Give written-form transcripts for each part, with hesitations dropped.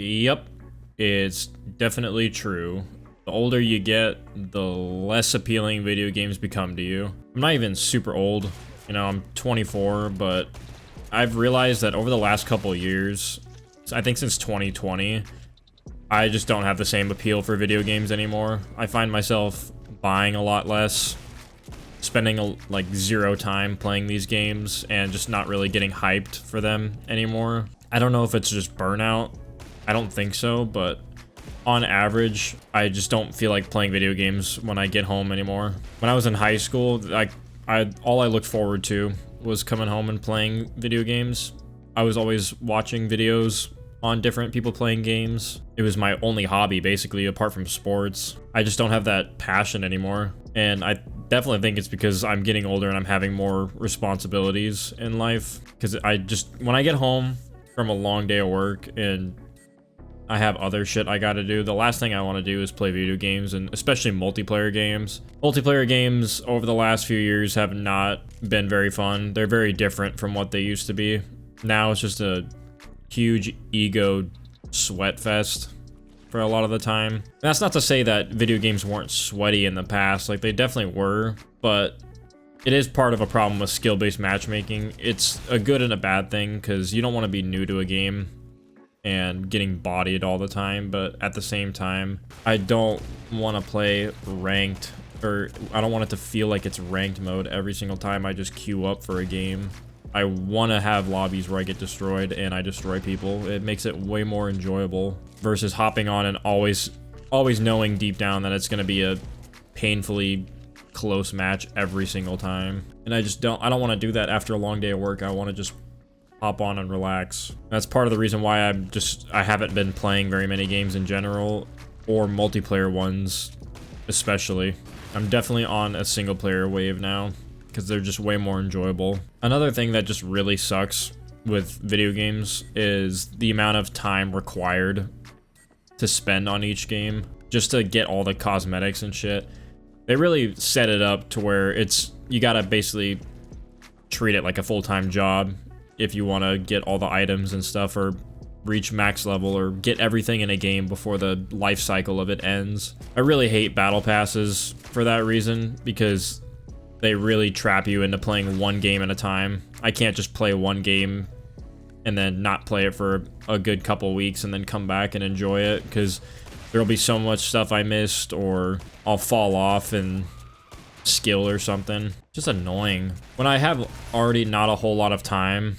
Yep, it's definitely true. The older you get, the less appealing video games become to you. I'm not even super old, you know, I'm 24, but I've realized that over the last couple of years, I think since 2020, I just don't have the same appeal for video games anymore. I find myself buying a lot less, spending like zero time playing these games, and just not really getting hyped for them anymore. I don't know if it's just burnout. I don't think so, but on average, I just don't feel like playing video games when I get home anymore. When I was in high school, all I looked forward to was coming home and playing video games. I was always watching videos on different people playing games. It was my only hobby, basically, apart from sports. I just don't have that passion anymore. And I definitely think it's because I'm getting older and I'm having more responsibilities in life. Because when I get home from a long day of work and I have other shit I gotta do, the last thing I want to do is play video games, and especially multiplayer games. Multiplayer games over the last few years have not been very fun. They're very different from what they used to be. Now it's just a huge ego sweat fest for a lot of the time. And that's not to say that video games weren't sweaty in the past, like they definitely were, but it is part of a problem with skill-based matchmaking. It's a good and a bad thing, because you don't want to be new to a game and getting bodied all the time, but at the same time, I don't want to play ranked, or I don't want it to feel like it's ranked mode every single time I just queue up for a game. I want to have lobbies where I get destroyed and I destroy people. It makes it way more enjoyable versus hopping on and always knowing deep down that it's going to be a painfully close match every single time. And I don't want to do that after a long day of work. I want to just hop on and relax. That's part of the reason why I haven't been playing very many games in general, or multiplayer ones especially. I'm definitely on a single player wave now, because they're just way more enjoyable. Another thing that just really sucks with video games is the amount of time required to spend on each game just to get all the cosmetics and shit. They really set it up to where you gotta basically treat it like a full-time job if you want to get all the items and stuff, or reach max level, or get everything in a game before the life cycle of it ends. I really hate battle passes for that reason, because they really trap you into playing one game at a time. I can't just play one game and then not play it for a good couple weeks and then come back and enjoy it, because there'll be so much stuff I missed, or I'll fall off in skill or something. Just annoying. When I have already not a whole lot of time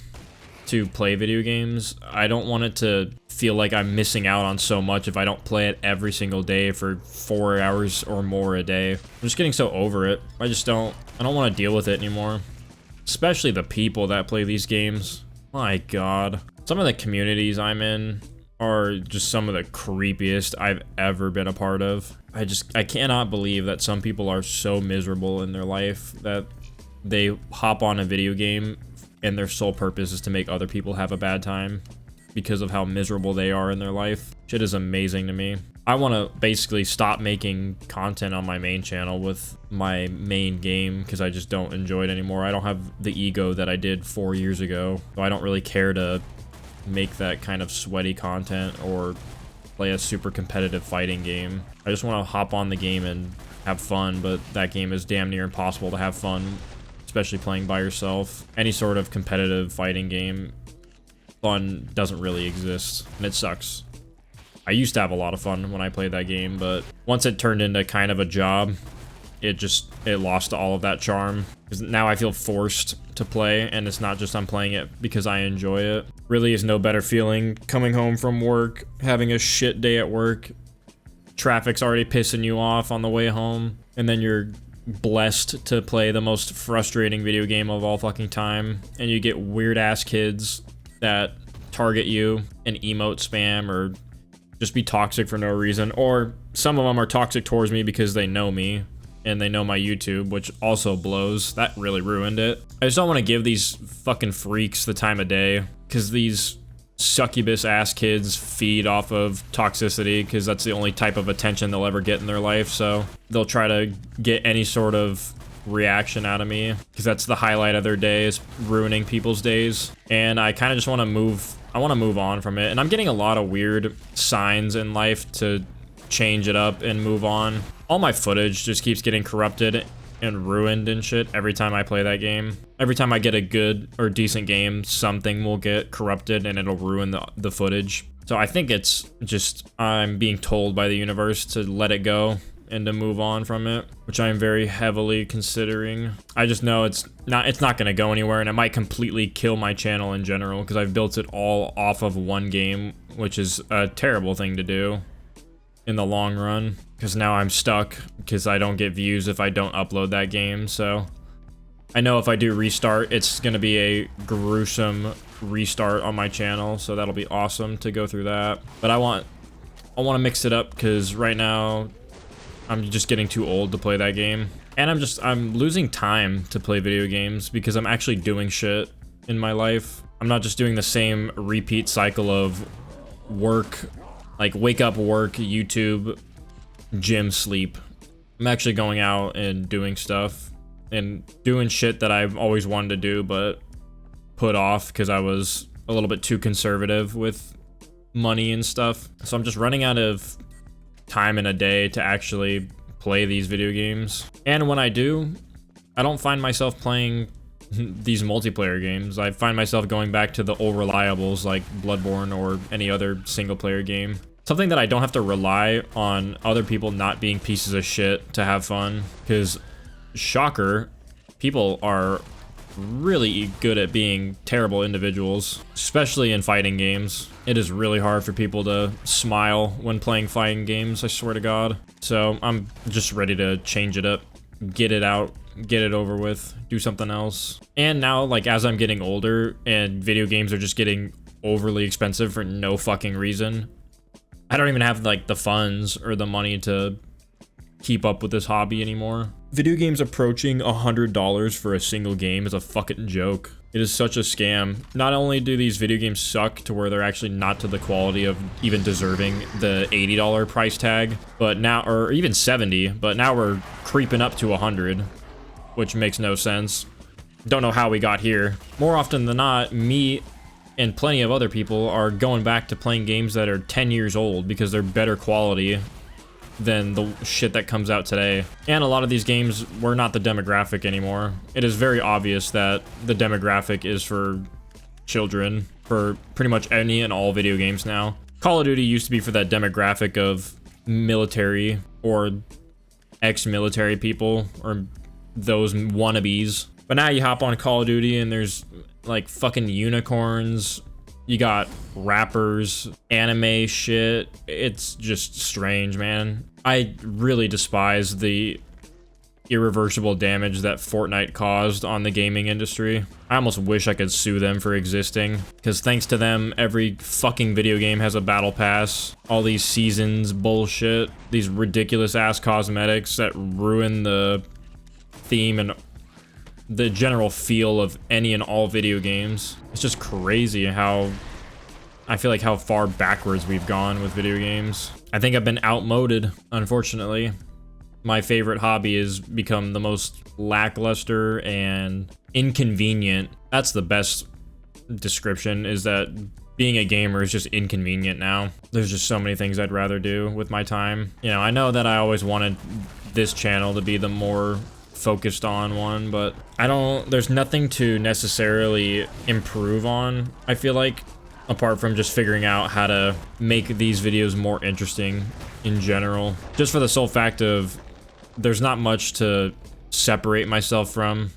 to play video games, I don't want it to feel like I'm missing out on so much if I don't play it every single day for 4 hours or more a day. I'm just getting so over it. I don't want to deal with it anymore. Especially the people that play these games. My God. Some of the communities I'm in are just some of the creepiest I've ever been a part of. I cannot believe that some people are so miserable in their life that they hop on a video game and their sole purpose is to make other people have a bad time because of how miserable they are in their life. Shit is amazing to me. I want to basically stop making content on my main channel with my main game, because I just don't enjoy it anymore. I don't have the ego that I did 4 years ago, so I don't really care to make that kind of sweaty content or play a super competitive fighting game. I just want to hop on the game and have fun, but that game is damn near impossible to have fun, especially playing by yourself. Any sort of competitive fighting game, fun doesn't really exist, and it sucks. I used to have a lot of fun when I played that game, but once it turned into kind of a job, it lost all of that charm. Because now I feel forced to play, and it's not just I'm playing it because I enjoy it. Really is no better feeling coming home from work, having a shit day at work, traffic's already pissing you off on the way home, and then you're blessed to play the most frustrating video game of all fucking time, and you get weird ass kids that target you and emote spam or just be toxic for no reason, or some of them are toxic towards me because they know me and they know my YouTube, which also blows. That really ruined it. I just don't want to give these fucking freaks the time of day, because these succubus ass kids feed off of toxicity, because that's the only type of attention they'll ever get in their life. So they'll try to get any sort of reaction out of me, because that's the highlight of their day, is ruining people's days. And I kind of just want to move I want to move on from it. And I'm getting a lot of weird signs in life to change it up and move on. All my footage just keeps getting corrupted and ruined and shit every time I play that game. Every time I get a good or decent game, something will get corrupted and it'll ruin the footage. So I think it's just I'm being told by the universe to let it go and to move on from it, which I am very heavily considering. I just know it's not gonna go anywhere, and it might completely kill my channel in general because I've built it all off of one game, which is a terrible thing to do in the long run, because now I'm stuck because I don't get views if I don't upload that game. So I know if I do restart, it's gonna be a gruesome restart on my channel, so that'll be awesome to go through that. But I want to mix it up because right now I'm just getting too old to play that game, and I'm losing time to play video games because I'm actually doing shit in my life. I'm not just doing the same repeat cycle of work, like wake up, work, YouTube, gym, sleep. I'm actually going out and doing stuff and doing shit that I've always wanted to do but put off because I was a little bit too conservative with money and stuff. So I'm just running out of time in a day to actually play these video games. And when I do, I don't find myself playing these multiplayer games. I find myself going back to the old reliables like Bloodborne or any other single player game. Something that I don't have to rely on other people not being pieces of shit to have fun, because shocker, people are really good at being terrible individuals, especially in fighting games. It is really hard for people to smile when playing fighting games, I swear to God. So I'm just ready to change it up, get it out, get it over with, do something else. And now, like, as I'm getting older and video games are just getting overly expensive for no fucking reason, I don't even have like the funds or the money to keep up with this hobby anymore. Video games approaching $100 for a single game is a fucking joke. It is such a scam. Not only do these video games suck to where they're actually not to the quality of even deserving the $80 price tag, but now, or even 70, but now we're creeping up to 100, which makes no sense. Don't know how we got here. More often than not, me and plenty of other people are going back to playing games that are 10 years old because they're better quality than the shit that comes out today. And a lot of these games were not the demographic anymore. It is very obvious that the demographic is for children for pretty much any and all video games now. Call of Duty used to be for that demographic of military or ex-military people or those wannabes. But now you hop on Call of Duty and there's like fucking unicorns. You got rappers, anime shit. It's just strange, man. I really despise the irreversible damage that Fortnite caused on the gaming industry. I almost wish I could sue them for existing, because thanks to them, every fucking video game has a battle pass. All these seasons bullshit, these ridiculous ass cosmetics that ruin the theme and the general feel of any and all video games. It's just crazy how I feel like how far backwards we've gone with video games. I think I've been outmoded, unfortunately. My favorite hobby has become the most lackluster and inconvenient. That's the best description, is that being a gamer is just inconvenient now. There's just so many things I'd rather do with my time. You know, I know that I always wanted this channel to be the more focused on one, but there's nothing to necessarily improve on, I feel like, apart from just figuring out how to make these videos more interesting in general. Just for the sole fact of there's not much to separate myself from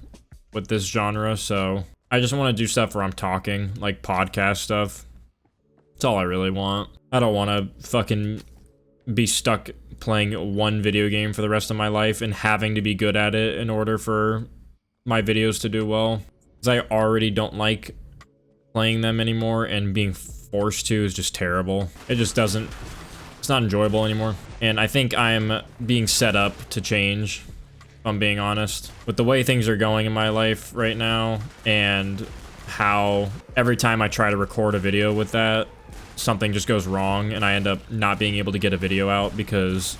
with this genre, so I just want to do stuff where I'm talking, like podcast stuff. That's all I really want. I don't want to fucking be stuck playing one video game for the rest of my life and having to be good at it in order for my videos to do well. Because I already don't like playing them anymore, and being forced to is just terrible. It just doesn't, it's not enjoyable anymore. And I think I'm being set up to change, if I'm being honest. With the way things are going in my life right now, and how every time I try to record a video with that, something just goes wrong and I end up not being able to get a video out because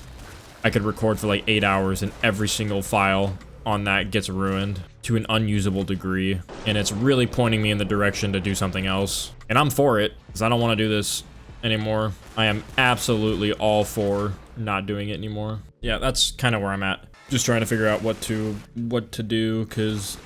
I could record for like 8 hours and every single file on that gets ruined to an unusable degree, and it's really pointing me in the direction to do something else. And I'm for it, because I don't want to do this anymore. I am absolutely all for not doing it anymore. Yeah, that's kind of where I'm at. Just trying to figure out what to do, because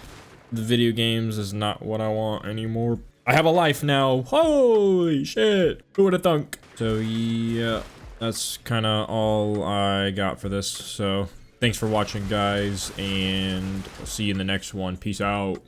the video games is not what I want anymore. I have a life now. Holy shit. Who would have thunk? So yeah, that's kind of all I got for this. So thanks for watching, guys, and I'll see you in the next one. Peace out.